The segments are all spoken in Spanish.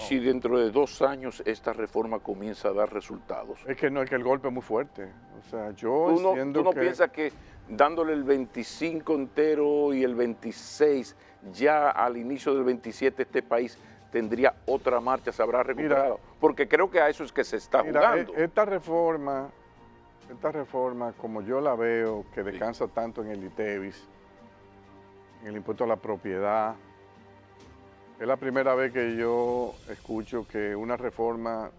si dentro de 2 años esta reforma comienza a dar resultados? Es que no, es que el golpe es muy fuerte. O sea, yo ¿Tú entiendo no que... piensas que dándole el 25 entero y el 26, ya al inicio del 27 este país tendría otra marcha, se habrá recuperado? Mira, Porque creo que a eso es que se está jugando. esta reforma, como yo la veo, que descansa tanto en el ITEVIS, en el impuesto a la propiedad, es la primera vez que yo escucho que una reforma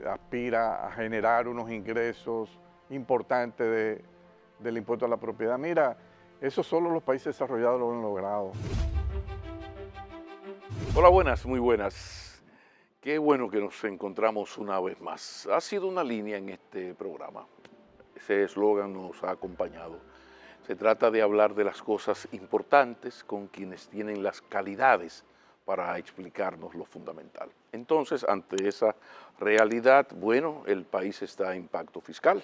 aspira a generar unos ingresos importantes del impuesto a la propiedad. Mira, eso solo los países desarrollados lo han logrado. Hola, buenas, muy buenas. Qué bueno que nos encontramos una vez más. Ha sido una línea en este programa. Ese eslogan nos ha acompañado. Se trata de hablar de las cosas importantes con quienes tienen las calidades para explicarnos lo fundamental. Entonces, ante esa realidad, bueno, el país está en pacto fiscal.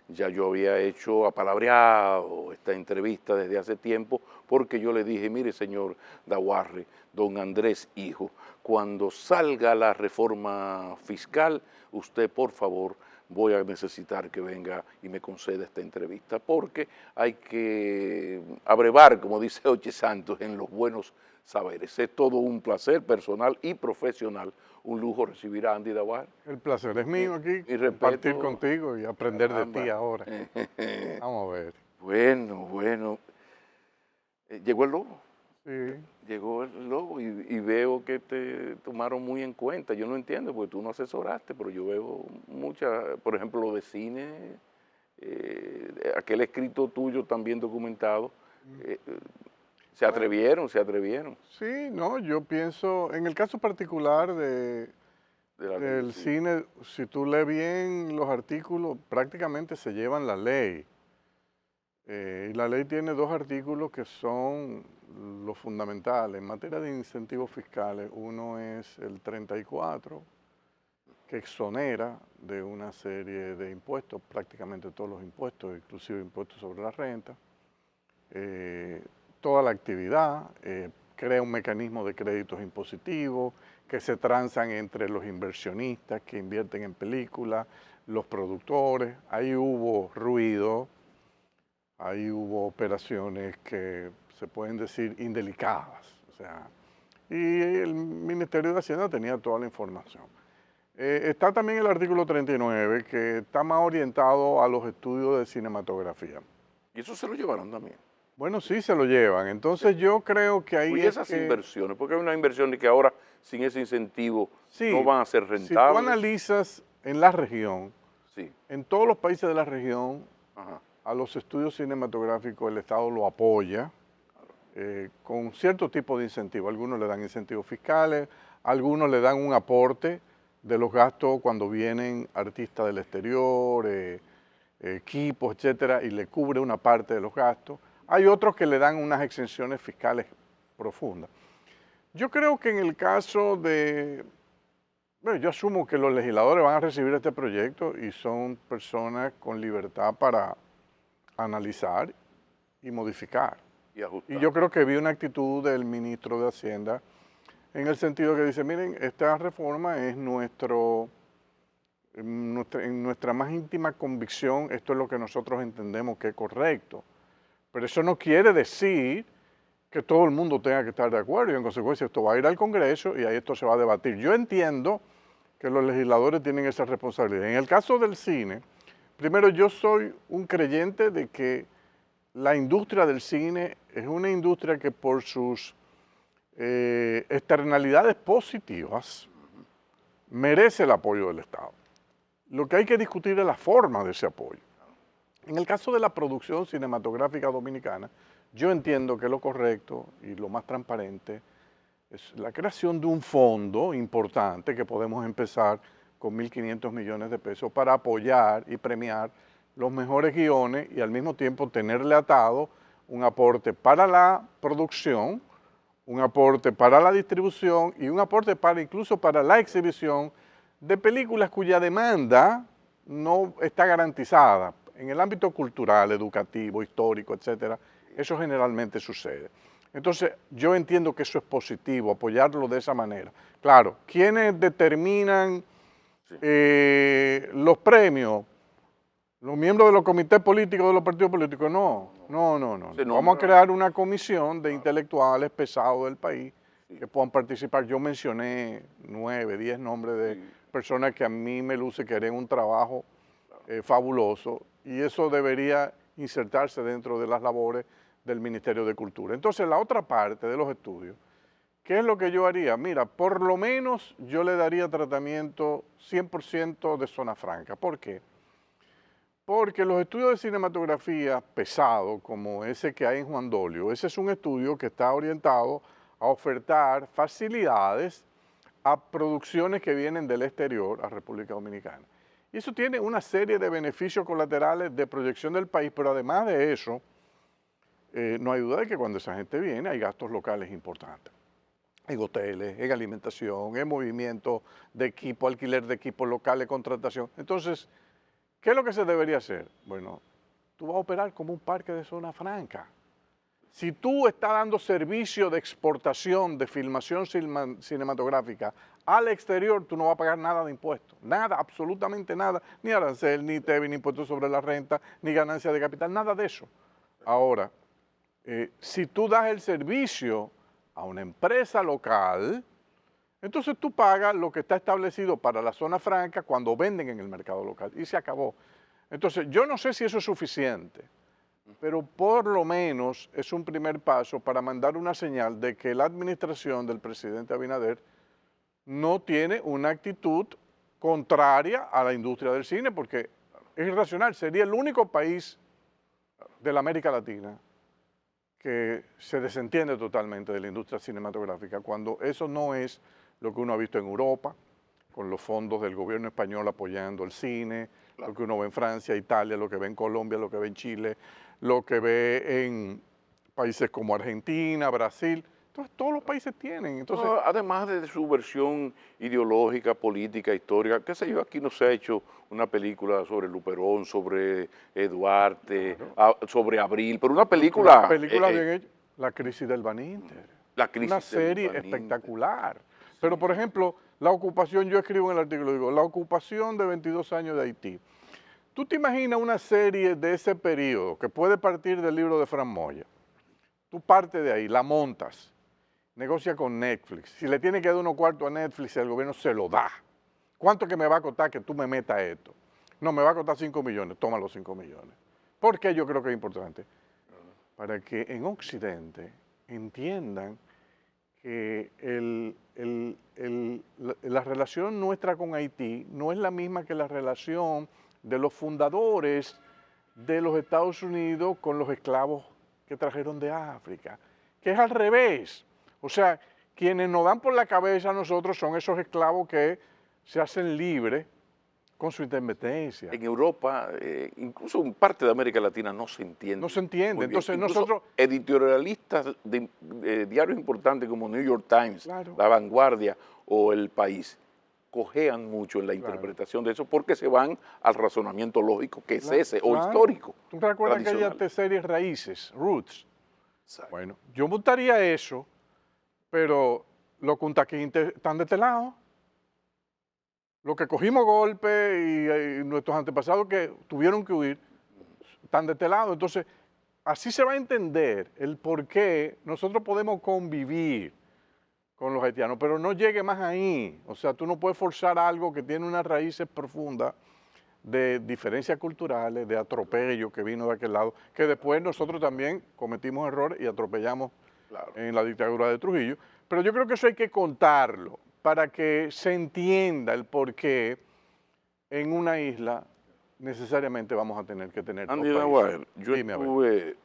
Ya yo había hecho apalabreado esta entrevista desde hace tiempo porque yo le dije, mire señor Daguarre, don Andrés hijo, cuando salga la reforma fiscal, usted por favor voy a necesitar que venga y me conceda esta entrevista porque hay que abrevar, como dice Oche Santos, en los buenos saberes. Es todo un placer personal y profesional, un lujo recibir a Andy Daguarre. El placer es mío aquí, compartir contigo y aprender de ti ahora. Vamos a ver. Bueno. Llegó el lobo. Sí. Llegó el lobo y veo que te tomaron muy en cuenta. Yo no entiendo porque tú no asesoraste, pero yo veo muchas, por ejemplo, lo de cine, aquel escrito tuyo también documentado. Se atrevieron. Sí, no, yo pienso, en el caso particular del cine, si tú lees bien los artículos, prácticamente se llevan la ley. Y la ley tiene 2 artículos que son los fundamentales. En materia de incentivos fiscales, uno es el 34, que exonera de una serie de impuestos, prácticamente todos los impuestos, inclusive impuestos sobre la renta, toda la actividad, crea un mecanismo de créditos impositivos que se transan entre los inversionistas que invierten en películas, los productores. Ahí hubo ruido, ahí hubo operaciones que se pueden decir indelicadas. O sea, y el Ministerio de Hacienda tenía toda la información. Está también el artículo 39, que está más orientado a los estudios de cinematografía. ¿Y eso se lo llevaron también? Bueno, sí, se lo llevan. Entonces yo creo que ahí y esas inversiones, porque hay una inversión que ahora sin ese incentivo no van a ser rentables. Si tú analizas en la región, en todos los países de la región, a los estudios cinematográficos el Estado lo apoya con cierto tipo de incentivos. Algunos le dan incentivos fiscales, algunos le dan un aporte de los gastos cuando vienen artistas del exterior, equipos, etcétera, y le cubre una parte de los gastos. Hay otros que le dan unas exenciones fiscales profundas. Yo creo que en el caso de... Bueno, yo asumo que los legisladores van a recibir este proyecto y son personas con libertad para analizar y modificar. Y yo creo que vi una actitud del ministro de Hacienda en el sentido que dice, miren, esta reforma es en nuestra más íntima convicción, esto es lo que nosotros entendemos que es correcto. Pero eso no quiere decir que todo el mundo tenga que estar de acuerdo y en consecuencia esto va a ir al Congreso y ahí esto se va a debatir. Yo entiendo que los legisladores tienen esa responsabilidad. En el caso del cine, primero yo soy un creyente de que la industria del cine es una industria que por sus externalidades positivas merece el apoyo del Estado. Lo que hay que discutir es la forma de ese apoyo. En el caso de la producción cinematográfica dominicana, yo entiendo que lo correcto y lo más transparente es la creación de un fondo importante que podemos empezar con 1.500 millones de pesos para apoyar y premiar los mejores guiones y al mismo tiempo tenerle atado un aporte para la producción, un aporte para la distribución y un aporte incluso para la exhibición de películas cuya demanda no está garantizada. En el ámbito cultural, educativo, histórico, etcétera, eso generalmente sucede. Entonces, yo entiendo que eso es positivo, apoyarlo de esa manera. Claro, ¿quiénes determinan los premios? Los miembros de los comités políticos de los partidos políticos, no. Vamos a crear una comisión de intelectuales pesados del país que puedan participar. Yo mencioné 9, 10 nombres de personas que a mí me luce que harían un trabajo fabuloso, y eso debería insertarse dentro de las labores del Ministerio de Cultura. Entonces, la otra parte de los estudios, ¿qué es lo que yo haría? Mira, por lo menos yo le daría tratamiento 100% de zona franca. ¿Por qué? Porque los estudios de cinematografía pesados, como ese que hay en Juan Dolio, ese es un estudio que está orientado a ofertar facilidades a producciones que vienen del exterior a República Dominicana. Y eso tiene una serie de beneficios colaterales de proyección del país, pero además de eso, no hay duda de que cuando esa gente viene hay gastos locales importantes. En hoteles, en alimentación, en movimiento de equipo, alquiler de equipos locales, contratación. Entonces, ¿qué es lo que se debería hacer? Bueno, tú vas a operar como un parque de zona franca. Si tú estás dando servicio de exportación, de filmación cinematográfica al exterior, tú no vas a pagar nada de impuestos. Nada, absolutamente nada. Ni arancel, ni TEBI, ni impuestos sobre la renta, ni ganancia de capital, nada de eso. Ahora, si tú das el servicio a una empresa local, entonces tú pagas lo que está establecido para la zona franca cuando venden en el mercado local, y se acabó. Entonces, yo no sé si eso es suficiente, pero por lo menos es un primer paso para mandar una señal de que la administración del presidente Abinader no tiene una actitud contraria a la industria del cine, porque es irracional. Sería el único país de la América Latina que se desentiende totalmente de la industria cinematográfica, cuando eso no es lo que uno ha visto en Europa, con los fondos del gobierno español apoyando el cine, lo que uno ve en Francia, Italia, lo que ve en Colombia, lo que ve en Chile, lo que ve en países como Argentina, Brasil. Entonces, todos los países tienen. Entonces, no, además de su versión ideológica, política, histórica, qué sé yo, aquí no se ha hecho una película sobre Luperón, sobre Duarte, claro, sobre Abril, pero una película... Una película bien hecha, La crisis del Baninter. La crisis una serie espectacular. Sí. Pero, por ejemplo, la ocupación, yo escribo en el artículo, digo, la ocupación de 22 años de Haití. ¿Tú te imaginas una serie de ese periodo que puede partir del libro de Fran Moya? Tú partes de ahí, la montas, negocia con Netflix. Si le tiene que dar unos cuartos a Netflix, el gobierno se lo da. ¿Cuánto que me va a costar que tú me metas esto? No, me va a costar 5 millones, toma los 5 millones. ¿Por qué yo creo que es importante? Para que en Occidente entiendan que la relación nuestra con Haití no es la misma que la relación de los fundadores de los Estados Unidos con los esclavos que trajeron de África, que es al revés. O sea, quienes nos dan por la cabeza a nosotros son esos esclavos que se hacen libres con su independencia. En Europa, incluso en parte de América Latina, no se entiende. No se entiende. Entonces nosotros... Editorialistas de diarios importantes como New York Times, claro, La Vanguardia o El País, cojean mucho en la interpretación de eso porque se van al razonamiento lógico que es ese, o histórico. ¿Tú te acuerdas aquella serie Raíces, Roots? Exacto. Bueno, yo montaría eso, pero los cuntaquintes están de este lado. Los que cogimos golpe y nuestros antepasados que tuvieron que huir, están de este lado. Entonces, así se va a entender el por qué nosotros podemos convivir con los haitianos, pero no llegue más ahí. O sea, tú no puedes forzar algo que tiene unas raíces profundas de diferencias culturales, de atropello que vino de aquel lado, que después nosotros también cometimos errores y atropellamos, claro, en la dictadura de Trujillo. Pero yo creo que eso hay que contarlo para que se entienda el por qué en una isla necesariamente vamos a tener que tener Andy Naguaer, yo estuve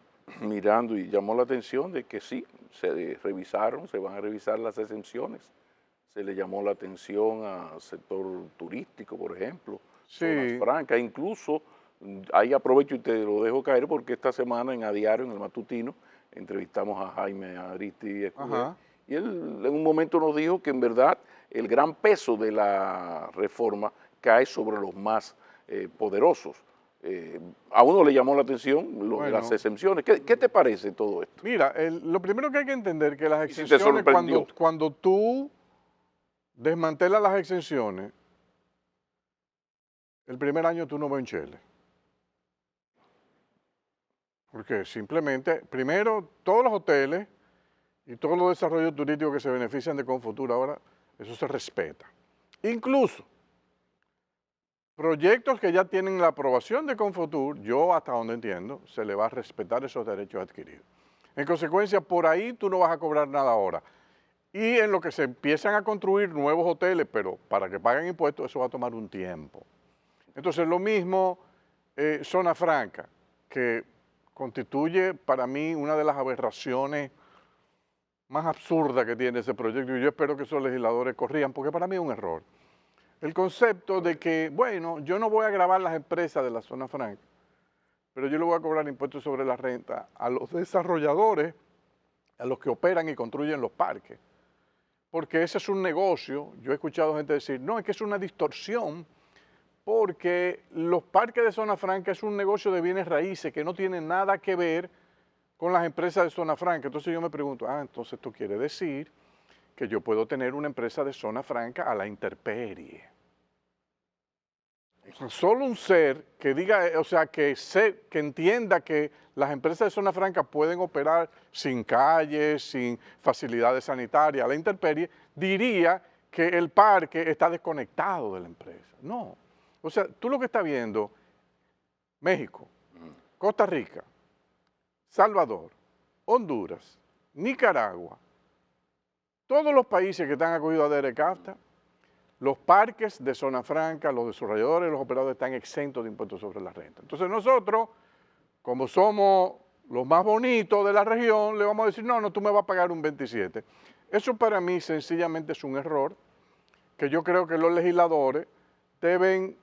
mirando y llamó la atención de que sí, se van a revisar las exenciones. Se le llamó la atención al sector turístico, por ejemplo, sí, zonas francas, incluso, ahí aprovecho y te lo dejo caer porque esta semana en A Diario, en el matutino, entrevistamos a Jaime Aristi Escudero, y él en un momento nos dijo que en verdad el gran peso de la reforma cae sobre los más poderosos, A uno le llamó la atención las exenciones. ¿Qué te parece todo esto? Mira, lo primero que hay que entender es que las exenciones, cuando tú desmantelas las exenciones, el primer año tú no ves un chele. Porque simplemente, primero, todos los hoteles y todos los desarrollos turísticos que se benefician de Confotur ahora, eso se respeta. Incluso proyectos que ya tienen la aprobación de Confotur, yo hasta donde entiendo, se le va a respetar esos derechos adquiridos. En consecuencia, por ahí tú no vas a cobrar nada ahora. Y en lo que se empiezan a construir nuevos hoteles, pero para que paguen impuestos, eso va a tomar un tiempo. Entonces, lo mismo, Zona Franca, que constituye para mí una de las aberraciones más absurdas que tiene ese proyecto, y yo espero que esos legisladores corrían, porque para mí es un error. El concepto de que, bueno, yo no voy a gravar las empresas de la Zona Franca, pero yo le voy a cobrar impuestos sobre la renta a los desarrolladores, a los que operan y construyen los parques, porque ese es un negocio. Yo he escuchado gente decir, no, es que es una distorsión, porque los parques de Zona Franca es un negocio de bienes raíces que no tiene nada que ver con las empresas de Zona Franca. Entonces yo me pregunto, entonces esto quiere decir que yo puedo tener una empresa de Zona Franca a la intemperie. Solo un ser que diga, o sea, que entienda que las empresas de Zona Franca pueden operar sin calles, sin facilidades sanitarias, a la intemperie, diría que el parque está desconectado de la empresa. No. O sea, tú lo que estás viendo, México, Costa Rica, Salvador, Honduras, Nicaragua, todos los países que están acogidos a DERECAFTA, los parques de Zona Franca, los desarrolladores, los operadores están exentos de impuestos sobre la renta. Entonces nosotros, como somos los más bonitos de la región, le vamos a decir, no, tú me vas a pagar un 27. Eso para mí sencillamente es un error que yo creo que los legisladores deben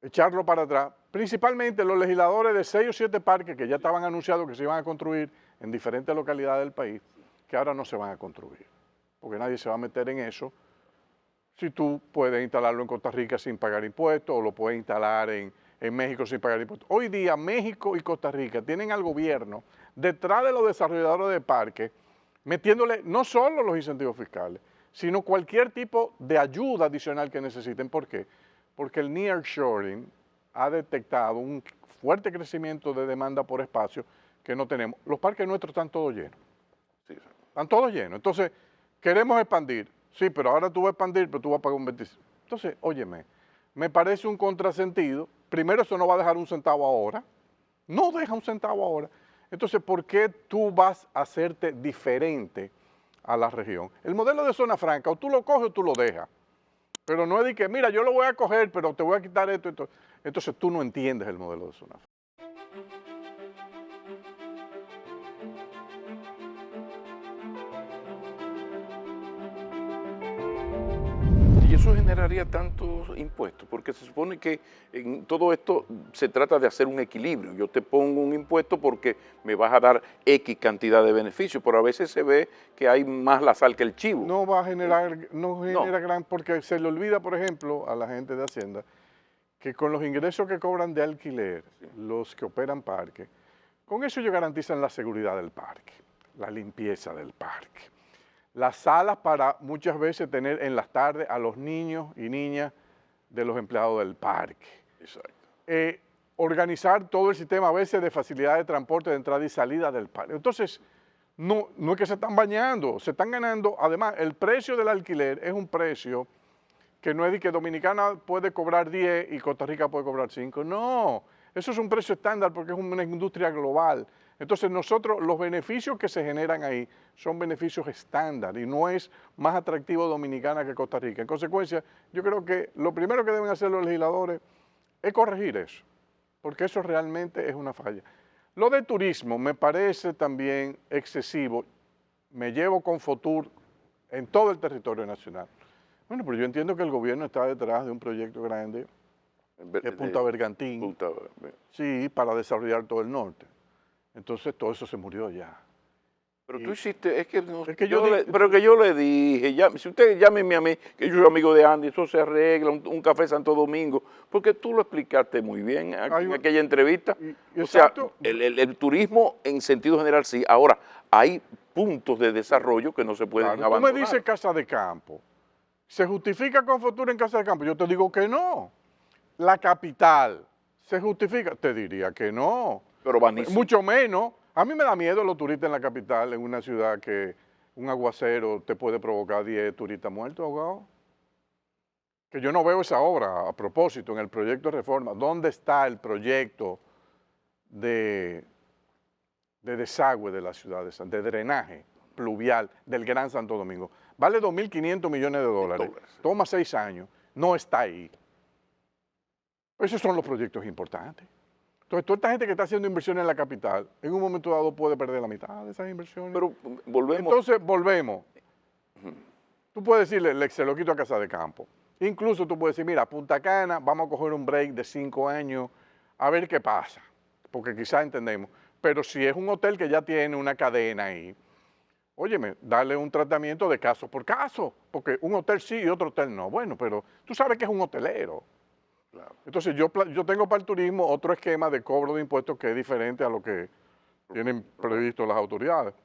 echarlo para atrás, principalmente los legisladores de 6 o 7 parques que ya estaban anunciados que se iban a construir en diferentes localidades del país, que ahora no se van a construir, porque nadie se va a meter en eso. Si tú puedes instalarlo en Costa Rica sin pagar impuestos, o lo puedes instalar en México sin pagar impuestos. Hoy día México y Costa Rica tienen al gobierno detrás de los desarrolladores de parques, metiéndole no solo los incentivos fiscales, sino cualquier tipo de ayuda adicional que necesiten. ¿Por qué? Porque el nearshoring ha detectado un fuerte crecimiento de demanda por espacio que no tenemos. Los parques nuestros están todos llenos. Sí, están todos llenos. Entonces, queremos expandir. Sí, pero ahora tú vas a expandir, pero tú vas a pagar un 25. Entonces, óyeme, me parece un contrasentido. Primero, eso no va a dejar un centavo ahora. No deja un centavo ahora. Entonces, ¿por qué tú vas a hacerte diferente a la región? El modelo de Zona Franca, o tú lo coges o tú lo dejas. Pero no es de que, mira, yo lo voy a coger, pero te voy a quitar esto y esto. Entonces tú no entiendes el modelo de Zona Franca. Y eso generaría tantos impuestos, porque se supone que en todo esto se trata de hacer un equilibrio. Yo te pongo un impuesto porque me vas a dar X cantidad de beneficios, pero a veces se ve que hay más la sal que el chivo. No va a generar, no genera gran, porque se le olvida, por ejemplo, a la gente de Hacienda, que con los ingresos que cobran de alquiler, los que operan parques, con eso ellos garantizan la seguridad del parque, la limpieza del parque, las salas para muchas veces tener en las tardes a los niños y niñas de los empleados del parque. Exacto. Organizar todo el sistema a veces de facilidad de transporte de entrada y salida del parque. Entonces, no es que se están bañando, se están ganando. Además, el precio del alquiler es un precio que no es de que Dominicana puede cobrar 10 y Costa Rica puede cobrar 5. No, eso es un precio estándar porque es una industria global. Entonces nosotros, los beneficios que se generan ahí son beneficios estándar y no es más atractivo Dominicana que Costa Rica. En consecuencia, yo creo que lo primero que deben hacer los legisladores es corregir eso, porque eso realmente es una falla. Lo de turismo me parece también excesivo. Me llevo Confotur en todo el territorio nacional. Bueno, pero yo entiendo que el gobierno está detrás de un proyecto grande de Punta Bergantín, sí, para desarrollar todo el norte. Entonces todo eso se murió ya. Pero tú hiciste, es que, no, es que pero que yo le dije, si usted llámeme a mí, que yo soy amigo de Andy, eso se arregla, un café Santo Domingo, porque tú lo explicaste muy bien en aquella entrevista. O sea, el turismo en sentido general sí. Ahora, hay puntos de desarrollo que no se pueden abandonar. Tú me dices casa de campo. ¿Se justifica con futuro en casa de campo? Yo te digo que no. La capital, ¿se justifica? Te diría que no. Pero Baní, mucho menos. A mí me da miedo los turistas en la capital, en una ciudad que un aguacero te puede provocar 10 turistas muertos, ahogados. Que yo no veo esa obra a propósito en el proyecto de reforma. ¿Dónde está el proyecto de desagüe de la ciudad, de drenaje pluvial del Gran Santo Domingo? Vale 2.500 millones de dólares. Toma 6 años. No está ahí. Esos son los proyectos importantes. Entonces, toda esta gente que está haciendo inversiones en la capital, en un momento dado puede perder la mitad de esas inversiones. Pero volvemos. Entonces, volvemos. Tú puedes decirle, se lo quito a casa de campo. Incluso tú puedes decir, mira, Punta Cana, vamos a coger un break de 5 años, a ver qué pasa. Porque quizás entendemos. Pero si es un hotel que ya tiene una cadena ahí, óyeme, dale un tratamiento de caso por caso. Porque un hotel sí y otro hotel no. Bueno, pero tú sabes que es un hotelero. Claro. Entonces yo tengo para el turismo otro esquema de cobro de impuestos que es diferente a lo que tienen previsto las autoridades,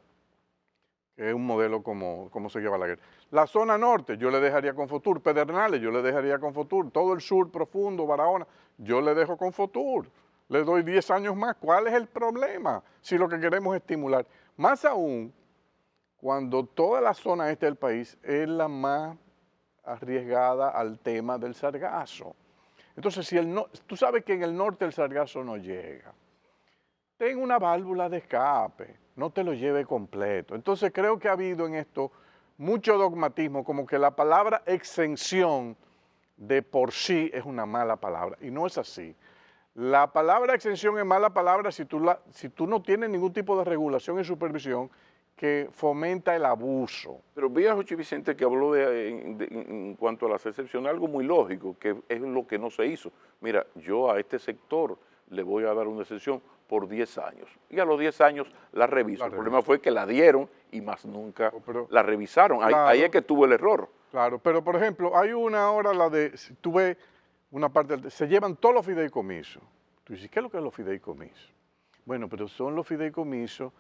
que es un modelo como se lleva la guerra. La zona norte yo le dejaría con Fotur, Pedernales yo le dejaría con Fotur, todo el sur profundo, Barahona, yo le dejo con Fotur, le doy 10 años más. ¿Cuál es el problema? Si lo que queremos es estimular. Más aún, cuando toda la zona este del país es la más arriesgada al tema del sargazo. Entonces, tú sabes que en el norte el sargazo no llega. Ten una válvula de escape, no te lo lleve completo. Entonces, creo que ha habido en esto mucho dogmatismo, como que la palabra exención de por sí es una mala palabra, y no es así. La palabra exención es mala palabra si tú no tienes ningún tipo de regulación y supervisión que fomenta el abuso. Pero vi a Jochi Vicente que habló en cuanto a las excepciones, algo muy lógico, que es lo que no se hizo. Mira, yo a este sector le voy a dar una excepción por 10 años. Y a los 10 años la reviso. El problema fue que la dieron y más nunca la revisaron. Claro, ahí es que tuvo el error. Claro, pero por ejemplo, hay una ahora, tú ves una parte, se llevan todos los fideicomisos. Tú dices, ¿qué es lo que es los fideicomisos? Bueno, pero son los fideicomisos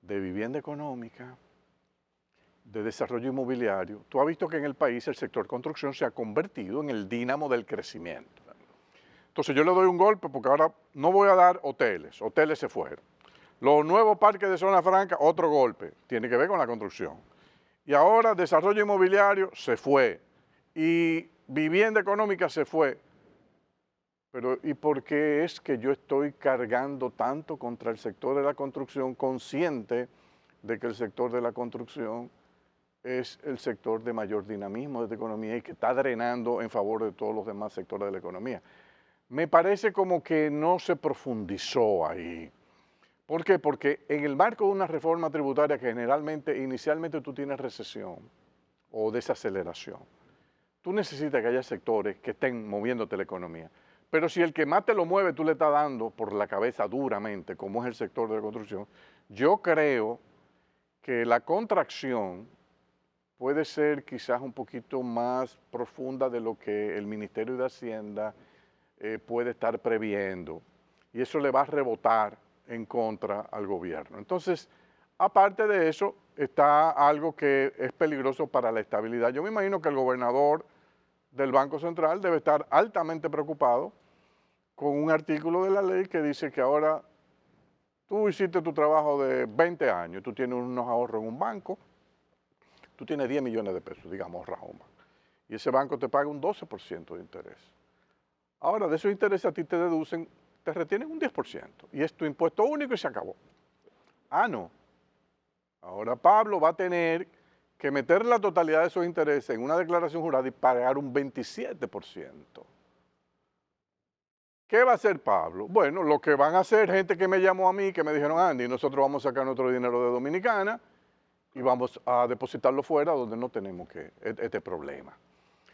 de vivienda económica, de desarrollo inmobiliario. Tú has visto que en el país el sector construcción se ha convertido en el dínamo del crecimiento. Entonces yo le doy un golpe porque ahora no voy a dar hoteles se fueron. Los nuevos parques de zona franca, otro golpe, tiene que ver con la construcción. Y ahora desarrollo inmobiliario se fue y vivienda económica se fue. Pero ¿y por qué es que yo estoy cargando tanto contra el sector de la construcción, consciente de que el sector de la construcción es el sector de mayor dinamismo de la economía y que está drenando en favor de todos los demás sectores de la economía? Me parece como que no se profundizó ahí. ¿Por qué? Porque en el marco de una reforma tributaria que generalmente, inicialmente tú tienes recesión o desaceleración, tú necesitas que haya sectores que estén moviéndote la economía. Pero si el que más te lo mueve tú le estás dando por la cabeza duramente, como es el sector de la construcción, yo creo que la contracción puede ser quizás un poquito más profunda de lo que el Ministerio de Hacienda puede estar previendo. Y eso le va a rebotar en contra al gobierno. Entonces, aparte de eso, está algo que es peligroso para la estabilidad. Yo me imagino que el gobernador del Banco Central debe estar altamente preocupado con un artículo de la ley que dice que ahora tú hiciste tu trabajo de 20 años, tú tienes unos ahorros en un banco, tú tienes 10 millones de pesos, digamos, ahorrados en un banco, y ese banco te paga un 12% de interés. Ahora, de esos intereses a ti te deducen, te retienen un 10%, y es tu impuesto único y se acabó. Ah, no. Ahora Pablo va a tener que meter la totalidad de esos intereses en una declaración jurada y pagar un 27%. ¿Qué va a hacer Pablo? Bueno, lo que van a hacer gente que me llamó a mí, que me dijeron, Andy, nosotros vamos a sacar nuestro dinero de Dominicana y vamos a depositarlo fuera donde no tenemos este problema.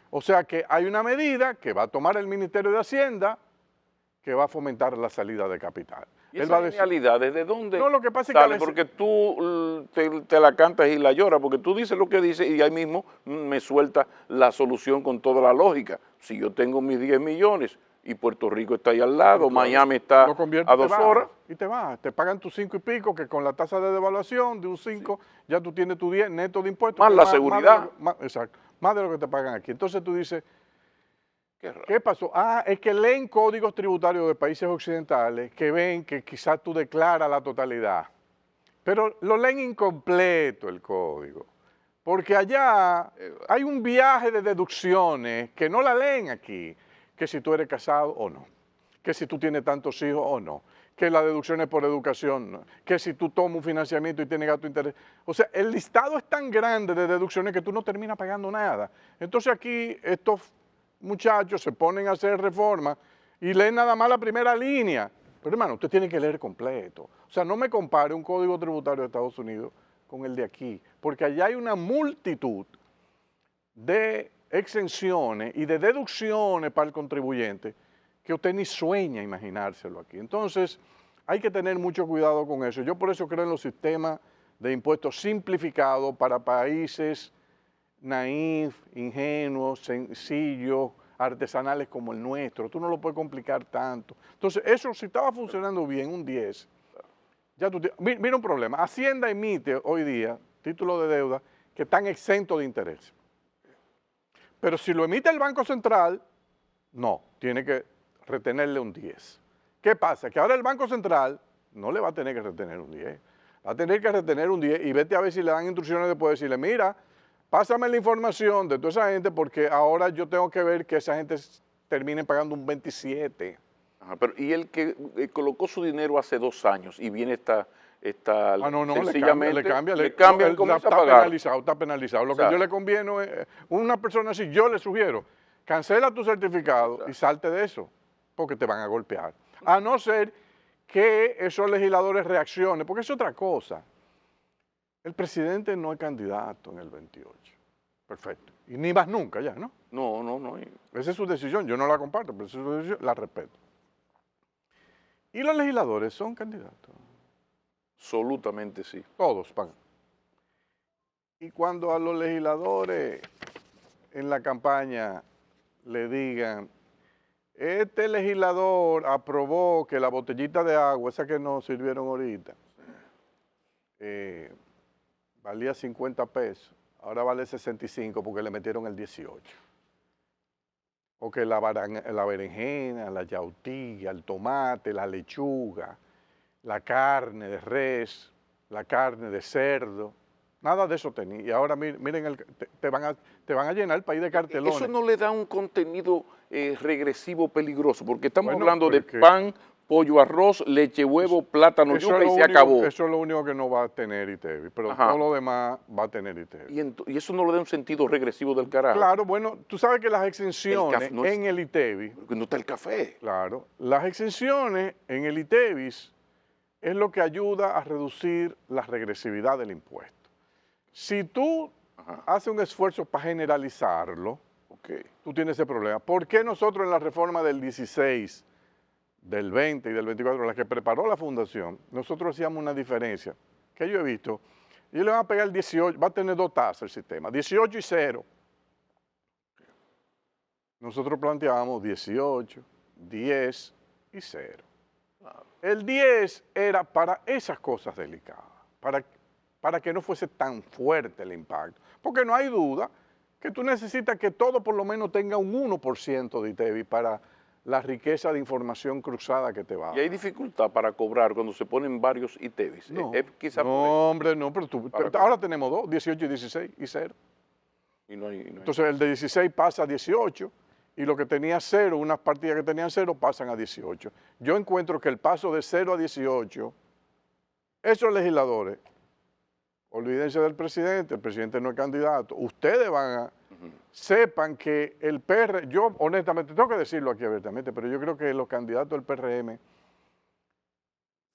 O sea que hay una medida que va a tomar el Ministerio de Hacienda que va a fomentar la salida de capital. ¿Y esa genialidad desde dónde no, lo que pasa sale? Es que porque tú te la cantas y la lloras, porque tú dices lo que dices y ahí mismo me suelta la solución con toda la lógica. Si yo tengo mis 10 millones y Puerto Rico está ahí al lado, Miami está a 2 horas. Y te vas, te pagan tus 5 y pico, que con la tasa de devaluación de un 5 ya tú tienes tu 10 neto de impuestos. Más la seguridad. Exacto, más de lo que te pagan aquí. Entonces tú dices, ¿qué pasó? Es que leen códigos tributarios de países occidentales que ven que quizás tú declaras la totalidad, pero lo leen incompleto el código, porque allá hay un viaje de deducciones que no la leen aquí, que si tú eres casado o no, que si tú tienes tantos hijos o no, que las deducciones por educación, no, que si tú tomas un financiamiento y tienes gasto de interés. O sea, el listado es tan grande de deducciones que tú no terminas pagando nada. Entonces aquí estos muchachos se ponen a hacer reformas y leen nada más la primera línea. Pero hermano, usted tiene que leer completo. O sea, no me compare un código tributario de Estados Unidos con el de aquí, porque allá hay una multitud de exenciones y de deducciones para el contribuyente que usted ni sueña imaginárselo aquí. Entonces, hay que tener mucho cuidado con eso. Yo por eso creo en los sistemas de impuestos simplificados para países naif, ingenuos, sencillos, artesanales como el nuestro. Tú no lo puedes complicar tanto. Entonces, eso si estaba funcionando bien, un 10, ya tú mira un problema. Hacienda emite hoy día títulos de deuda que están exentos de interés. Pero si lo emite el Banco Central, no, tiene que retenerle un 10. ¿Qué pasa? Que ahora el Banco Central no le va a tener que retener un 10. Va a tener que retener un 10 y vete a ver si le dan instrucciones después de decirle, mira, pásame la información de toda esa gente porque ahora yo tengo que ver que esa gente termine pagando un 27. Ajá, pero y el que colocó su dinero hace 2 años y viene sencillamente, le cambia, comienza a pagar. Está penalizado. Lo que yo le conviene es, una persona así, yo le sugiero, cancela tu certificado y salte de eso, porque te van a golpear. A no ser que esos legisladores reaccionen, porque es otra cosa. El presidente no es candidato en el 28. Perfecto. Y ni más nunca ya, ¿no? No. Esa es su decisión. Yo no la comparto, pero esa es su decisión, la respeto. ¿Y los legisladores son candidatos? Absolutamente sí. Todos van. Y cuando a los legisladores en la campaña le digan, este legislador aprobó que la botellita de agua, esa que nos sirvieron ahorita, valía 50 pesos, ahora vale 65 porque le metieron el 18. Porque la berenjena, la yautía, el tomate, la lechuga, la carne de res, la carne de cerdo, nada de eso tenía. Y ahora miren, te van a llenar el país de cartelones. Eso no le da un contenido regresivo peligroso, porque estamos hablando de pan, pollo, arroz, leche, huevo, plátano, yuca y se acabó. Eso es lo único que no va a tener ITEVI, pero todo lo demás va a tener ITEVI. Y eso no le da un sentido regresivo del carajo. Claro, bueno, tú sabes que las exenciones en el ITEVI... Porque no está el café. Claro, las exenciones en el ITEVI es lo que ayuda a reducir la regresividad del impuesto. Si tú haces un esfuerzo para generalizarlo, tú tienes ese problema. ¿Por qué nosotros en la reforma del 16, del 20 y del 24, la que preparó la fundación, nosotros hacíamos una diferencia que yo he visto? Y le van a pegar 18, va a tener 2 tasas el sistema, 18 y 0. Nosotros planteábamos 18, 10 y 0. El 10 era para esas cosas delicadas, para que no fuese tan fuerte el impacto. Porque no hay duda que tú necesitas que todo por lo menos tenga un 1% de ITEVI para la riqueza de información cruzada que te va a dar. ¿Y hay dificultad para cobrar cuando se ponen varios ITEVIs? No, hombre, no, pero ahora tenemos 2, 18 y 16 y 0. Entonces el de 16 pasa a 18 y lo que tenía 0, unas partidas que tenían 0 pasan a 18. Yo encuentro que el paso de 0 a 18, esos legisladores, olvídense del presidente, el presidente no es candidato, ustedes van a, sepan que el PRM, yo honestamente, tengo que decirlo aquí abiertamente, pero yo creo que los candidatos del PRM,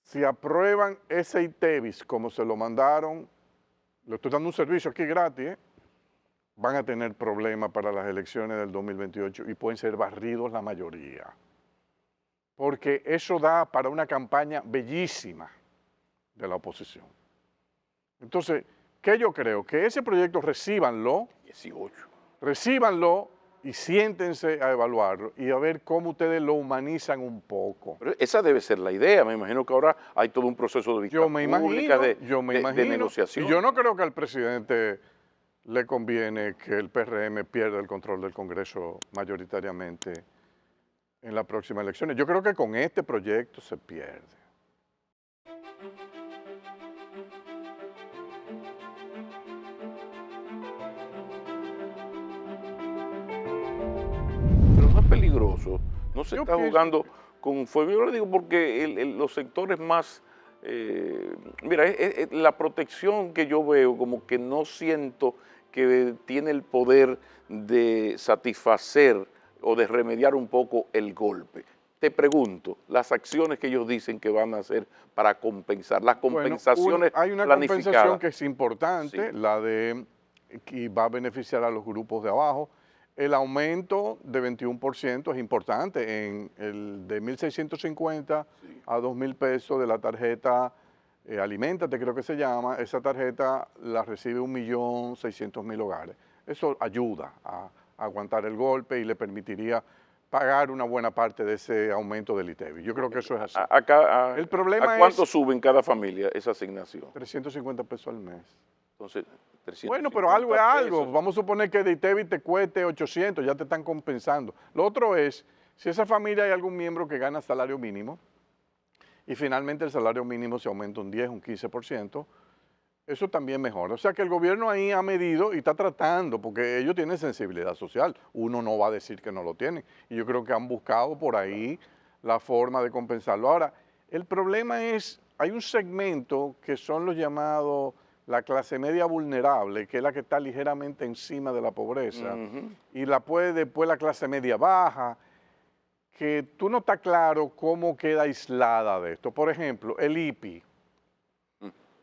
si aprueban ese ITEVIS como se lo mandaron, le estoy dando un servicio aquí gratis, van a tener problemas para las elecciones del 2028 y pueden ser barridos la mayoría. porque eso da para una campaña bellísima de la oposición. Entonces, ¿qué yo creo? Que ese proyecto recíbanlo 18. Recíbanlo y siéntense a evaluarlo y a ver cómo ustedes lo humanizan un poco. Pero esa debe ser la idea. Me imagino que ahora hay todo un proceso de vista pública, de negociación. Y yo no creo que al presidente le conviene que el PRM pierda el control del Congreso mayoritariamente en las próximas elecciones. Yo creo que con este proyecto se pierde. Pero no es peligroso, no se Yo está pienso jugando con fuego. Yo le digo porque los sectores más... mira, la protección que yo veo, como que no siento que tiene el poder de satisfacer o de remediar un poco el golpe. Te pregunto, las acciones que ellos dicen que van a hacer para compensar, las compensaciones hay una planificadas. compensación que es importante, Sí. la de que va a beneficiar a los grupos de abajo. El aumento de 21% es importante, de 1.650 a 2.000 pesos de la tarjeta Aliméntate, creo que se llama. Esa tarjeta la recibe 1.600.000 hogares. Eso ayuda a aguantar el golpe y le permitiría pagar una buena parte de ese aumento del ITEVI. Yo creo que eso es así. El problema ¿A cuánto suben cada familia esa asignación? 350 pesos al mes. Entonces, 350 bueno, pero algo es algo. pesos. Vamos a suponer que de ITEVI te cueste 800, ya te están compensando. Lo otro es, si esa familia hay algún miembro que gana salario mínimo y finalmente el salario mínimo se aumenta un 10, un 15%, eso también mejora. O sea que el gobierno ahí ha medido y está tratando, porque ellos tienen sensibilidad social. Uno no va a decir que no lo tienen. Y yo creo que han buscado por ahí la forma de compensarlo. Ahora, el problema es, hay un segmento que son los llamados la clase media vulnerable, que es la que está ligeramente encima de la pobreza, y después la clase media baja, que tú no estás claro cómo queda aislada de esto. Por ejemplo, el IPI.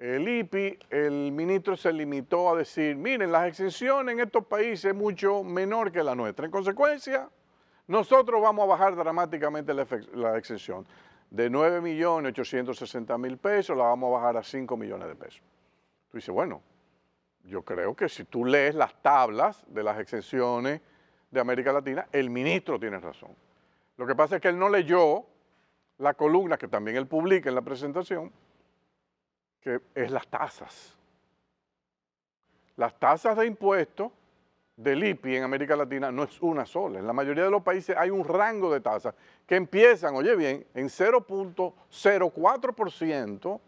El IPI, el ministro se limitó a decir, miren, las exenciones en estos países es mucho menor que la nuestra. En consecuencia, nosotros vamos a bajar dramáticamente la exención. De 9.860.000 pesos la vamos a bajar a 5 millones de pesos. Tú dices, bueno, yo creo que si tú lees las tablas de las exenciones de América Latina, el ministro tiene razón. Lo que pasa es que él no leyó la columna que también él publica en la presentación, que es las tasas. Las tasas de impuestos del IPI en América Latina no es una sola. En la mayoría de los países hay un rango de tasas que empiezan, oye bien, en 0.04%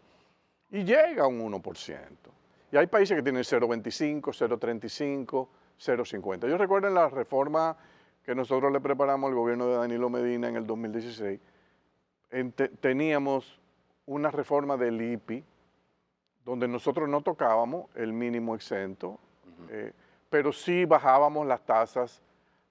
y llega a un 1%. Y hay países que tienen 0.25, 0.35, 0.50. Yo recuerdo en la reforma que nosotros le preparamos al gobierno de Danilo Medina en el 2016, teníamos una reforma del IPI donde nosotros no tocábamos el mínimo exento, pero sí bajábamos las tasas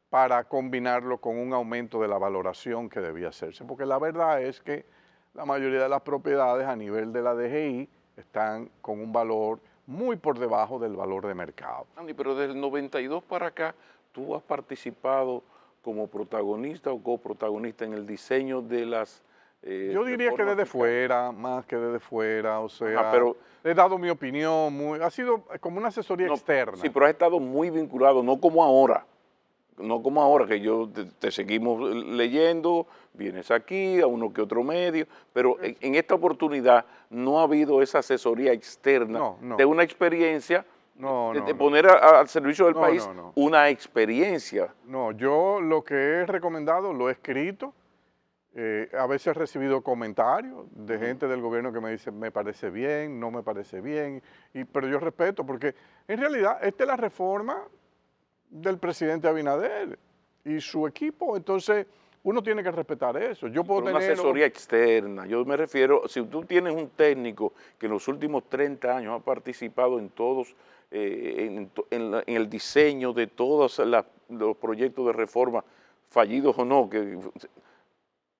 para combinarlo con un aumento de la valoración que debía hacerse. Porque la verdad es que la mayoría de las propiedades a nivel de la DGI están con un valor muy por debajo del valor de mercado. Andy, pero desde el 92 para acá, ¿tú has participado como protagonista o coprotagonista en el diseño de las yo diría que desde fuera, más que desde fuera, o sea, pero he dado mi opinión, ha sido como una asesoría externa. Sí, pero has estado muy vinculado, no como ahora, que yo te seguimos leyendo, vienes aquí, a uno que otro medio, pero en esta oportunidad no ha habido esa asesoría externa de una experiencia, de poner al servicio del país una experiencia. No, yo lo que he recomendado lo he escrito. A veces he recibido comentarios de gente del gobierno que me dice, me parece bien, no me parece bien, pero yo respeto, porque en realidad esta es la reforma del presidente Abinader y su equipo, entonces uno tiene que respetar eso. Yo puedo tener una asesoría externa, yo me refiero, si tú tienes un técnico que en los últimos 30 años ha participado en todos, en el diseño de todos los proyectos de reforma, fallidos o no,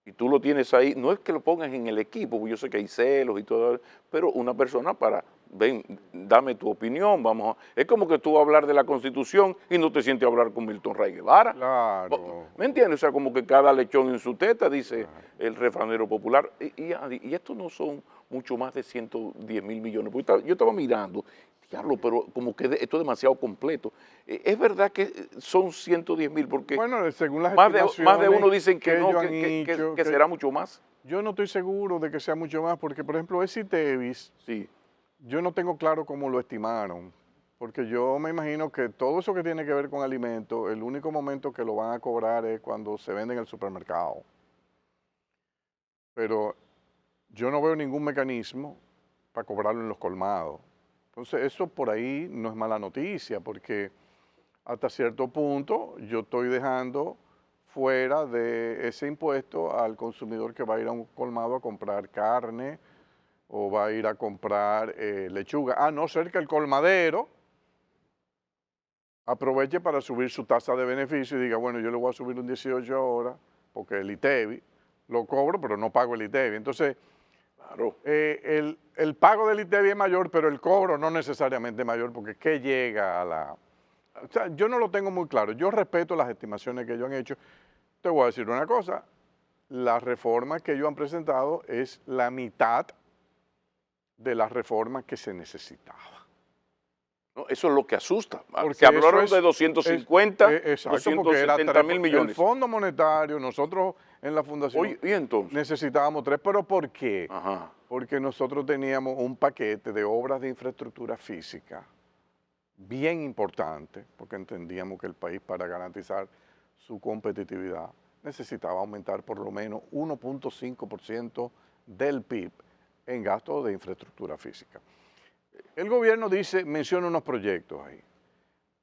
y tú lo tienes ahí, no es que lo pongas en el equipo, porque yo sé que hay celos y todo, pero una persona para ven, dame tu opinión, vamos a... Es como que tú hablar de la Constitución y no te sientes a hablar con Milton Ray Guevara. Claro. ¿Me entiendes? O sea, como que cada lechón en su teta, dice el refranero popular. Y estos no son mucho más de 110 mil millones. Porque yo estaba mirando, diablo, pero como que esto es demasiado completo. Es verdad que son 110 mil, porque bueno, según las más de uno dicen que no, que será mucho más. Yo no estoy seguro de que sea mucho más, porque, por ejemplo, ese Tevis, sí, yo no tengo claro cómo lo estimaron, porque yo me imagino que todo eso que tiene que ver con alimentos, el único momento que lo van a cobrar es cuando se vende en el supermercado. Pero yo no veo ningún mecanismo para cobrarlo en los colmados. Entonces, eso por ahí no es mala noticia, porque hasta cierto punto yo estoy dejando fuera de ese impuesto al consumidor que va a ir a un colmado a comprar carne o va a ir a comprar lechuga, a no ser que el colmadero aproveche para subir su tasa de beneficio y diga, bueno, yo le voy a subir un 18 ahora porque el ITEVI lo cobro, pero no pago el ITEVI. Entonces, claro, el pago del ITEVI es mayor, pero el cobro no necesariamente es mayor, porque ¿qué llega a la...? O sea, yo no lo tengo muy claro. Yo respeto las estimaciones que ellos han hecho. Te voy a decir una cosa, la reforma que ellos han presentado es la mitad de la reforma que se necesitaba. No, eso es lo que asusta. Porque se hablaron de 250, 270 mil millones. El Fondo Monetario, nosotros en la Fundación ¿Y entonces? necesitábamos 3, ¿pero por qué? Ajá. Porque nosotros teníamos un paquete de obras de infraestructura física bien importante, porque entendíamos que el país, para garantizar su competitividad, necesitaba aumentar por lo menos 1.5% del PIB en gasto de infraestructura física. El gobierno menciona unos proyectos ahí.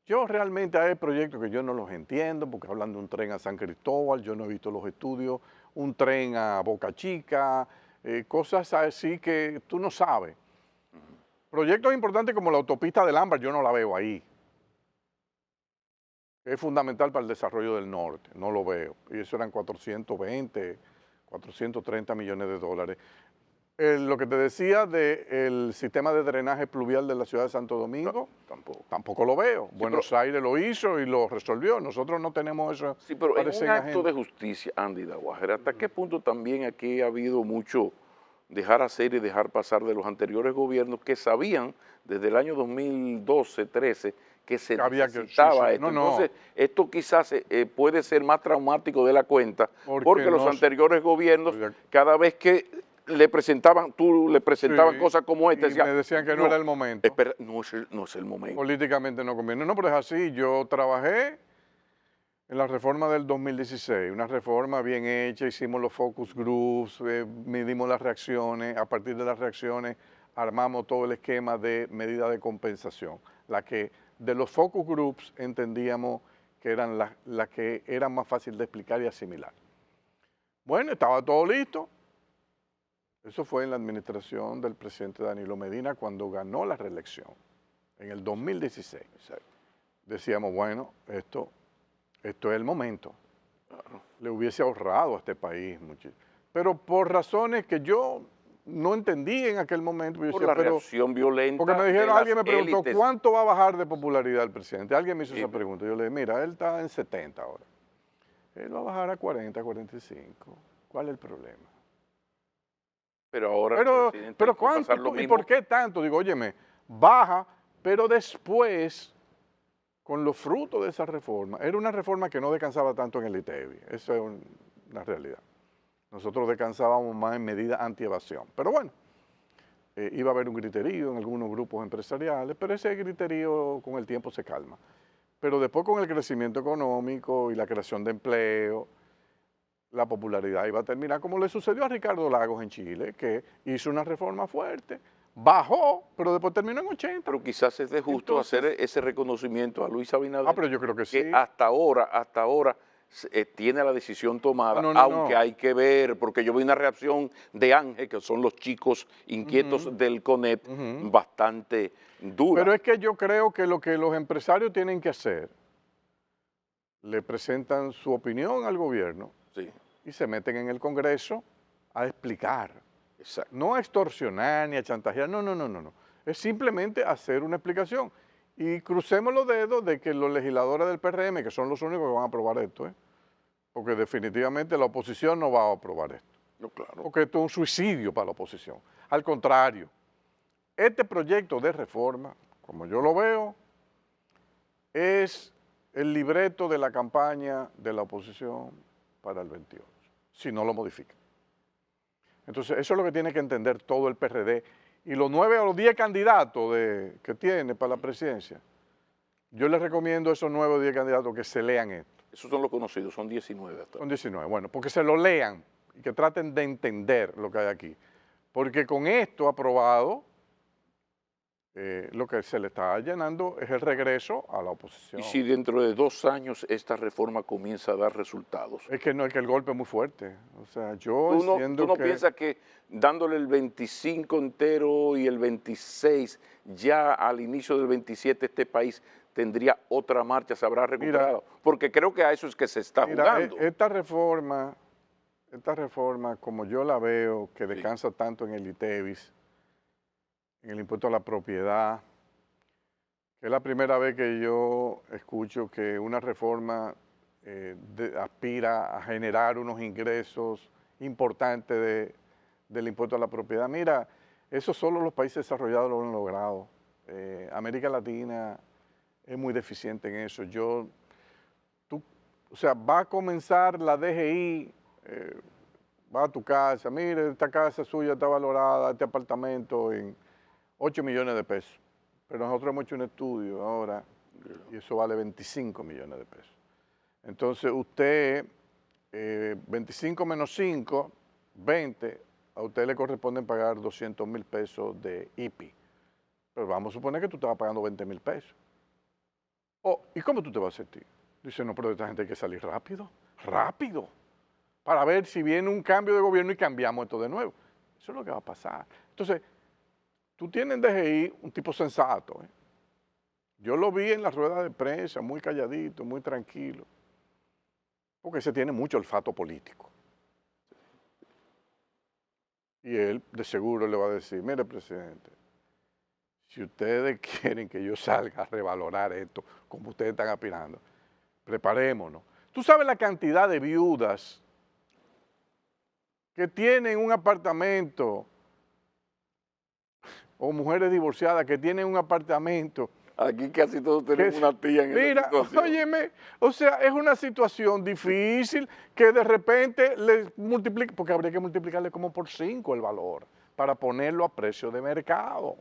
Yo realmente hay proyectos que yo no los entiendo, porque hablan de un tren a San Cristóbal, yo no he visto los estudios, un tren a Boca Chica, cosas así que tú no sabes. Proyectos importantes como la autopista del Ámbar, yo no la veo ahí. Es fundamental para el desarrollo del norte, no lo veo. Y eso eran 420, 430 millones de dólares. Lo que te decía del sistema de drenaje pluvial de la ciudad de Santo Domingo, tampoco lo veo. Sí, Buenos Aires lo hizo y lo resolvió. Nosotros no tenemos eso. Sí, pero en un acto de justicia, Andy Daguajer, ¿hasta qué punto también aquí ha habido mucho dejar hacer y dejar pasar de los anteriores gobiernos que sabían desde el año 2012-13 que se necesitaba esto? Entonces, esto quizás puede ser más traumático de la cuenta, porque los anteriores gobiernos, cada vez que le presentaban cosas como esta, me decían que no era el momento. Espera, no es el momento. Políticamente no conviene. No, pero es así. Yo trabajé en la reforma del 2016, una reforma bien hecha, hicimos los focus groups, midimos las reacciones, a partir de las reacciones armamos todo el esquema de medidas de compensación. La que de los focus groups entendíamos que eran las que eran más fáciles de explicar y asimilar. Bueno, estaba todo listo. Eso fue en la administración del presidente Danilo Medina cuando ganó la reelección, en el 2016. Decíamos, bueno, esto es el momento. Le hubiese ahorrado a este país muchísimo. Pero por razones que yo no entendí en aquel momento. Por la reacción violenta. Porque me dijeron, alguien me preguntó, ¿cuánto va a bajar de popularidad el presidente? Alguien me hizo esa pregunta. Yo le dije, mira, él está en 70 ahora. Él va a bajar a 40, 45. ¿Cuál es el problema? Pero ahora pero ¿cuánto? ¿Y por qué tanto? Digo, óyeme, baja, pero después, con los frutos de esa reforma, era una reforma que no descansaba tanto en el ITEVI. Eso es una realidad. Nosotros descansábamos más en medidas anti-evasión. Pero bueno, iba a haber un griterío en algunos grupos empresariales, pero ese griterío con el tiempo se calma. Pero después, con el crecimiento económico y la creación de empleo, la popularidad iba a terminar como le sucedió a Ricardo Lagos en Chile, que hizo una reforma fuerte, bajó, pero después terminó en 80. Pero quizás es de justo hacer ese reconocimiento a Luis Abinader. Pero yo creo que sí. Que hasta ahora tiene la decisión tomada, aunque hay que ver, porque yo vi una reacción de Ángel, que son los chicos inquietos del CONEP, bastante dura. Pero es que yo creo que lo que los empresarios tienen que hacer, le presentan su opinión al gobierno y se meten en el Congreso a explicar. No a extorsionar ni a chantajear, no. Es simplemente hacer una explicación. Y crucemos los dedos de que los legisladores del PRM, que son los únicos que van a aprobar esto, porque definitivamente la oposición no va a aprobar esto. No, claro. Porque esto es un suicidio para la oposición. Al contrario, este proyecto de reforma, como yo lo veo, es el libreto de la campaña de la oposición para el 28, si no lo modifica. Entonces, eso es lo que tiene que entender todo el PRD. Y los 9 o los 10 candidatos que tiene para la presidencia, yo les recomiendo a esos 9 o 10 candidatos que se lean esto. Esos son los conocidos, son 19 hasta. Son 19, bueno, porque se lo lean y que traten de entender lo que hay aquí. Porque con esto aprobado, lo que se le está llenando es el regreso a la oposición. Y si dentro de 2 años esta reforma comienza a dar resultados. Es que no, es que el golpe es muy fuerte. O sea, yo entiendo ¿Tú no piensas que dándole el 25 entero y el 26, ya al inicio del 27 este país tendría otra marcha, se habrá recuperado? Porque creo que a eso es que se está jugando. Esta reforma, como yo la veo, que descansa tanto en el ITEVIS, en el impuesto a la propiedad, que es la primera vez que yo escucho que una reforma aspira a generar unos ingresos importantes del impuesto a la propiedad. Mira, eso solo los países desarrollados lo han logrado. América Latina es muy deficiente en eso. O sea, va a comenzar la DGI, va a tu casa, mire, esta casa suya está valorada, este apartamento en 8 millones de pesos. Pero nosotros hemos hecho un estudio ahora y eso vale 25 millones de pesos. Entonces usted, 25 menos 5, 20, a usted le corresponden pagar 200,000 pesos de IPI. Pero vamos a suponer que tú estabas pagando 20,000 pesos. ¿Y cómo tú te vas a sentir? Dice, no, pero de esta gente hay que salir rápido, para ver si viene un cambio de gobierno y cambiamos esto de nuevo. Eso es lo que va a pasar. Entonces, tú tienes en DGI un tipo sensato. Yo lo vi en la rueda de prensa, muy calladito, muy tranquilo, porque ese tiene mucho olfato político. Y él de seguro le va a decir, mire, presidente, si ustedes quieren que yo salga a revalorar esto, como ustedes están aspirando, preparémonos. Tú sabes la cantidad de viudas que tienen un apartamento, o mujeres divorciadas que tienen un apartamento. Aquí casi todos tenemos una tía en esa situación. Mira, óyeme, o sea, es una situación difícil que de repente le multiplica, porque habría que multiplicarle como por 5 el valor para ponerlo a precio de mercado.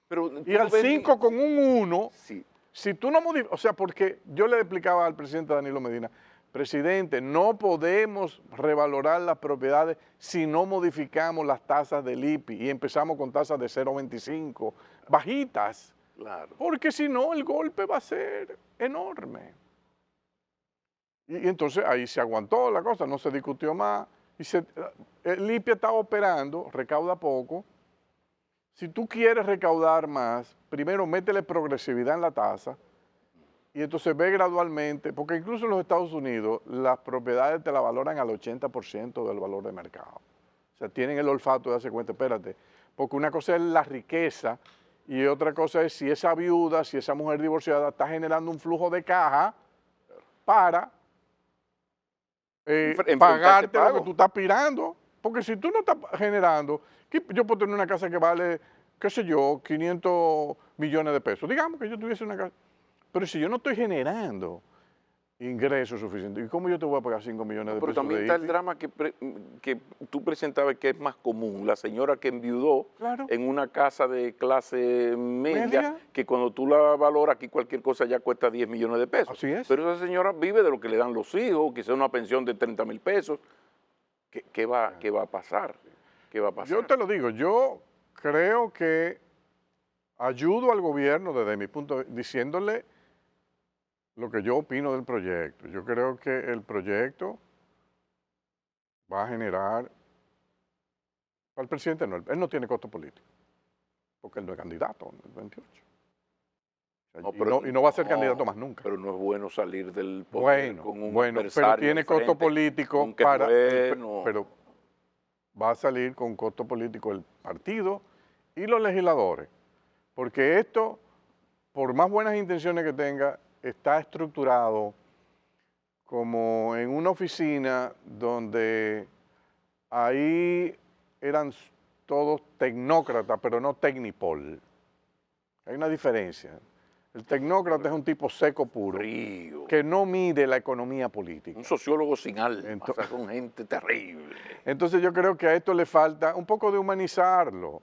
Pero y al 5 con un 1, sí. Si tú no modificas, o sea, porque yo le explicaba al presidente Danilo Medina, presidente, no podemos revalorar las propiedades si no modificamos las tasas del IPI y empezamos con tasas de 0,25, bajitas. Claro. Porque si no, el golpe va a ser enorme. Y entonces ahí se aguantó la cosa, no se discutió más. El IPI está operando, recauda poco. Si tú quieres recaudar más, primero métele progresividad en la tasa y entonces ve gradualmente, porque incluso en los Estados Unidos las propiedades te la valoran al 80% del valor de mercado. O sea, tienen el olfato de darse cuenta, espérate, porque una cosa es la riqueza y otra cosa es si esa viuda, si esa mujer divorciada está generando un flujo de caja para pagarte lo que tú estás aspirando. Porque si tú no estás generando, yo puedo tener una casa que vale, qué sé yo, 500 millones de pesos. Digamos que yo tuviese una casa. Pero si yo no estoy generando ingresos suficientes, ¿y cómo yo te voy a pagar 5 millones de pesos? Pero también está el drama que tú presentabas que es más común. La señora que enviudó en una casa de clase media, que cuando tú la valoras aquí cualquier cosa ya cuesta 10 millones de pesos. Así es. Pero esa señora vive de lo que le dan los hijos, quizá una pensión de 30,000 pesos. ¿Qué va a pasar? ¿Qué va a pasar? Yo te lo digo, yo creo que ayudo al gobierno desde mi punto de vista, diciéndole lo que yo opino del proyecto. Yo creo que el proyecto va a generar, para el presidente no, él no tiene costo político, porque él no es candidato en el 28. Y no va a ser candidato más nunca. Pero no es bueno salir del poder con un pero tiene costo político para... Pero va a salir con costo político el partido y los legisladores. Porque esto, por más buenas intenciones que tenga, está estructurado como en una oficina donde ahí eran todos tecnócratas, pero no tecnipol. Hay una diferencia. El tecnócrata es un tipo seco puro, frío, que no mide la economía política. un sociólogo sin alma, o sea, con gente terrible. Entonces yo creo que a esto le falta un poco de humanizarlo.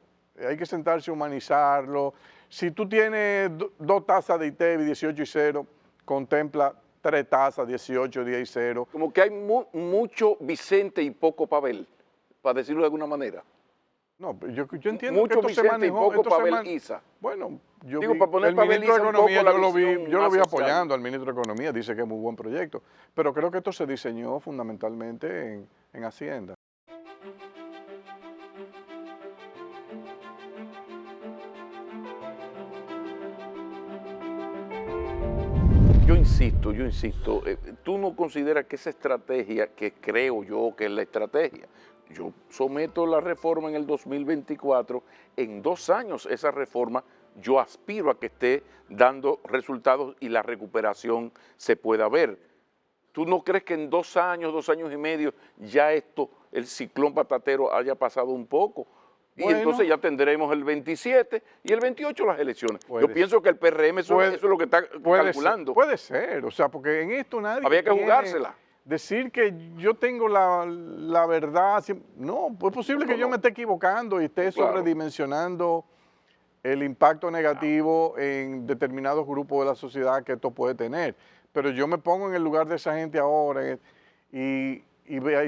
Hay que sentarse a humanizarlo. Si tú tienes 2 tazas de ITEVI, 18 y 0, contempla 3 tazas, 18, 10 y 0. Como que hay mucho Vicente y poco Pavel, para decirlo de alguna manera. No, yo entiendo mucho que esto Vicente se manejó. y poco Pavel Isa. Bueno, yo digo, vi, para poner el Pavel ministro de Isa un Economía, poco la yo lo vi social. apoyando al ministro de Economía, dice que es muy buen proyecto, pero creo que esto se diseñó fundamentalmente en Hacienda. Yo insisto, ¿tú no consideras que esa estrategia, que creo yo que es la estrategia? Yo someto la reforma en el 2024, en 2 años esa reforma yo aspiro a que esté dando resultados y la recuperación se pueda ver. ¿Tú no crees que en 2 años, 2 años y medio, ya esto, el ciclón patatero haya pasado un poco? Y Bueno, entonces ya tendremos el 27 y el 28 las elecciones. Yo pienso que el PRM eso es lo que está calculando. Puede ser, o sea, porque en esto nadie había que jugársela. Decir que yo tengo la verdad, no, es posible que yo me esté equivocando y esté sobredimensionando el impacto negativo en determinados grupos de la sociedad que esto puede tener. Pero yo me pongo en el lugar de esa gente ahora y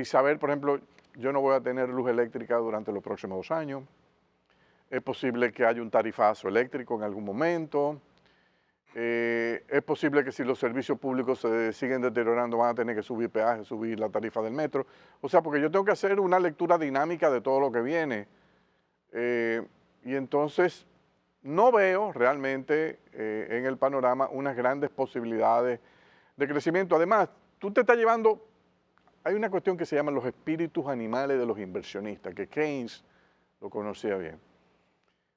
saber, por ejemplo, yo no voy a tener luz eléctrica durante los próximos 2 años. Es posible que haya un tarifazo eléctrico en algún momento. Es posible que si los servicios públicos se siguen deteriorando van a tener que subir peajes, subir la tarifa del metro. O sea, porque yo tengo que hacer una lectura dinámica de todo lo que viene. Y entonces no veo realmente en el panorama unas grandes posibilidades de crecimiento. Además, tú te estás llevando, hay una cuestión que se llama los espíritus animales de los inversionistas, que Keynes lo conocía bien.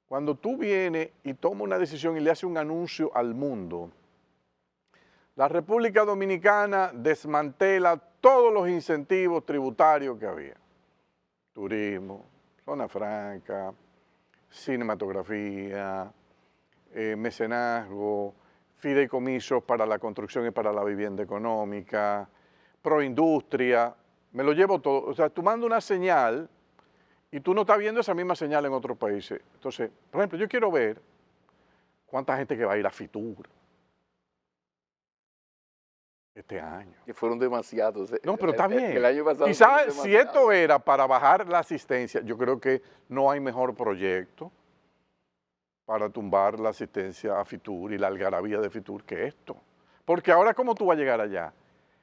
Cuando tú vienes y tomas una decisión y le haces un anuncio al mundo, la República Dominicana desmantela todos los incentivos tributarios que había. Turismo, zona franca, cinematografía, mecenazgo, fideicomisos para la construcción y para la vivienda económica, proindustria, me lo llevo todo. O sea, tú mandas una señal y tú no estás viendo esa misma señal en otros países. Entonces, por ejemplo, yo quiero ver cuánta gente que va a ir a Fitur este año. Que fueron demasiados. No, pero está bien. El año pasado quizás si esto era para bajar la asistencia, yo creo que no hay mejor proyecto para tumbar la asistencia a Fitur y la algarabía de Fitur que esto. Porque ahora, ¿cómo tú vas a llegar allá?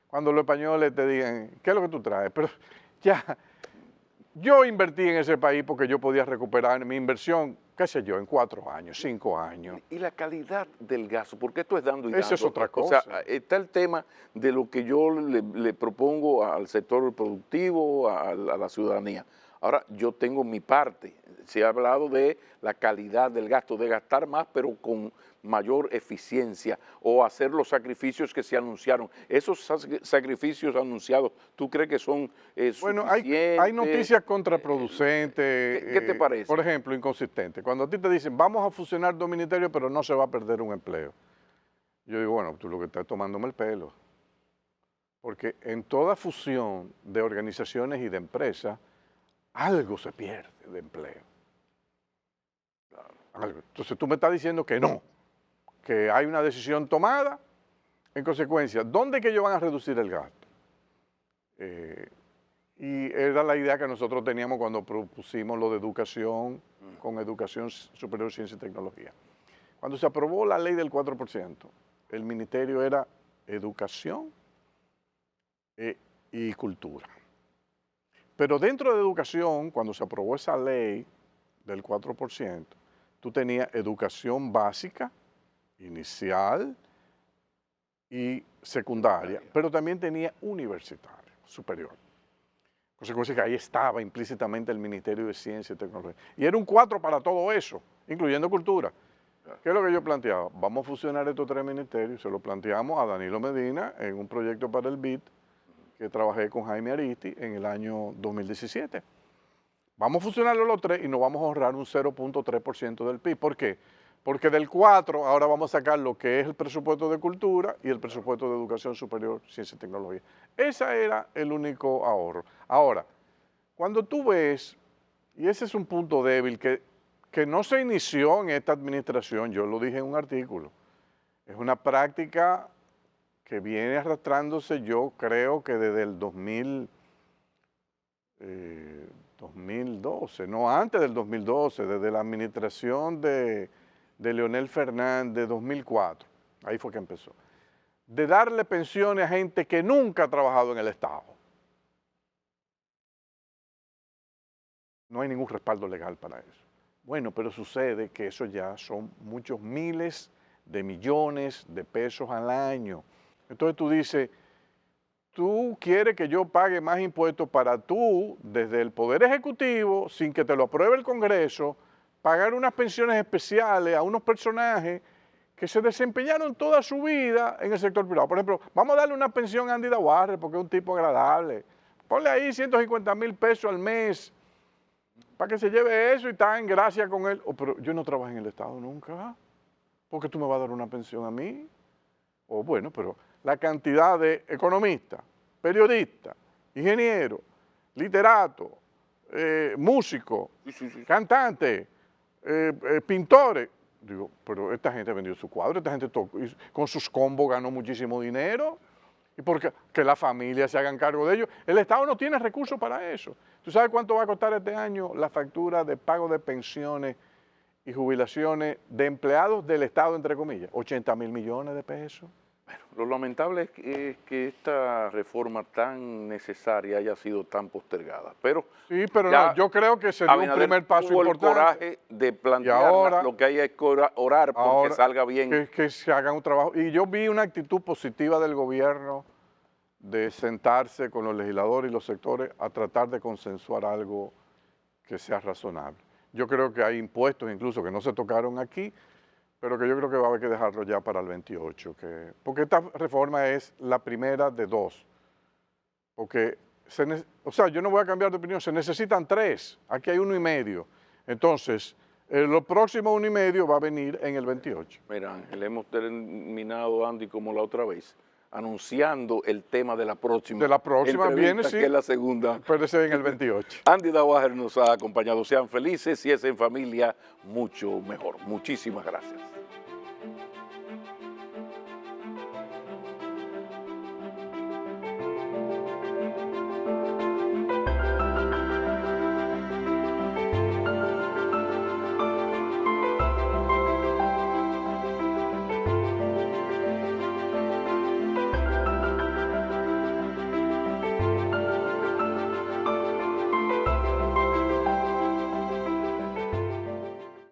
Cuando los españoles te digan, ¿qué es lo que tú traes? Pero ya, yo invertí en ese país porque yo podía recuperar mi inversión, qué sé yo, en 4 años, 5 años. Y la calidad del gasto, porque esto es dando y dando. Esa es otra cosa. O sea, está el tema de lo que yo le propongo al sector productivo, a la ciudadanía. Ahora, yo tengo mi parte. Se ha hablado de la calidad del gasto, de gastar más, pero con mayor eficiencia, o hacer los sacrificios que se anunciaron. Esos sacrificios anunciados, ¿tú crees que son bueno, suficientes? hay noticias contraproducentes. ¿Qué te parece? Por ejemplo, inconsistentes. Cuando a ti te dicen, vamos a fusionar 2 ministerios, pero no se va a perder un empleo. Yo digo, bueno, tú lo que estás tomándome el pelo. Porque en toda fusión de organizaciones y de empresas, algo se pierde de empleo. Algo. Entonces tú me estás diciendo que no, que hay una decisión tomada. En consecuencia, ¿dónde es que ellos van a reducir el gasto? Y era la idea que nosotros teníamos cuando propusimos lo de educación, con educación superior, ciencia y tecnología. Cuando se aprobó la ley del 4%, el ministerio era educación y cultura. Pero dentro de educación, cuando se aprobó esa ley del 4%, tú tenías educación básica, inicial y secundaria, pero también tenía universitaria, superior. Consecuencia que ahí estaba implícitamente el Ministerio de Ciencia y Tecnología. Y era un 4 para todo eso, incluyendo cultura. ¿Qué es lo que yo planteaba? Vamos a fusionar estos tres ministerios. Se lo planteamos a Danilo Medina en un proyecto para el BID que trabajé con Jaime Aristi en el año 2017. Vamos a fusionarlos los tres y nos vamos a ahorrar un 0.3% del PIB. ¿Por qué? Porque del 4 ahora vamos a sacar lo que es el presupuesto de cultura y el presupuesto de educación superior, ciencia y tecnología. Ese era el único ahorro. Ahora, cuando tú ves, y ese es un punto débil que no se inició en esta administración, yo lo dije en un artículo, es una práctica que viene arrastrándose, yo creo que desde el 2012, no antes del 2012, desde la administración de Leonel Fernández 2004, ahí fue que empezó, de darle pensiones a gente que nunca ha trabajado en el Estado. No hay ningún respaldo legal para eso. Bueno, pero sucede que eso ya son muchos miles de millones de pesos al año. Entonces tú dices, tú quieres que yo pague más impuestos para tú, desde el Poder Ejecutivo, sin que te lo apruebe el Congreso, pagar unas pensiones especiales a unos personajes que se desempeñaron toda su vida en el sector privado. Por ejemplo, vamos a darle una pensión a Andy Dawarre porque es un tipo agradable. Ponle ahí 150,000 pesos al mes para que se lleve eso y está en gracia con él. Oh, pero yo no trabajé en el Estado nunca. ¿Por qué tú me vas a dar una pensión a mí? O bueno, pero la cantidad de economistas, periodistas, ingenieros, literatos, músicos, cantantes, pintores. Digo, pero esta gente vendió su cuadro, esta gente tocó, con sus combos ganó muchísimo dinero. ¿Y por qué? Que la familia se hagan cargo de ellos. El Estado no tiene recursos para eso. ¿Tú sabes cuánto va a costar este año la factura de pago de pensiones y jubilaciones de empleados del Estado, entre comillas? 80,000 millones de pesos. Bueno, lo lamentable es que esta reforma tan necesaria haya sido tan postergada. Pero sí, pero no, yo creo que sería un primer paso tuvo importante. El coraje de plantear ahora, lo que hay es orar porque salga bien. Que se haga un trabajo. Y yo vi una actitud positiva del gobierno de sentarse con los legisladores y los sectores a tratar de consensuar algo que sea razonable. Yo creo que hay impuestos incluso que no se tocaron aquí, pero que yo creo que va a haber que dejarlo ya para el 28, porque esta reforma es la primera de dos. Porque, yo no voy a cambiar de opinión, se necesitan tres, aquí hay 1,5. Entonces, lo próximo 1,5 va a venir en el 28. Mira, Ángel, hemos terminado, Andy, como la otra vez, anunciando el tema de la próxima. De la próxima viene, sí. Que es la segunda. Puede ser en el 28. Andy Dawarre nos ha acompañado. Sean felices, si es en familia, mucho mejor. Muchísimas gracias.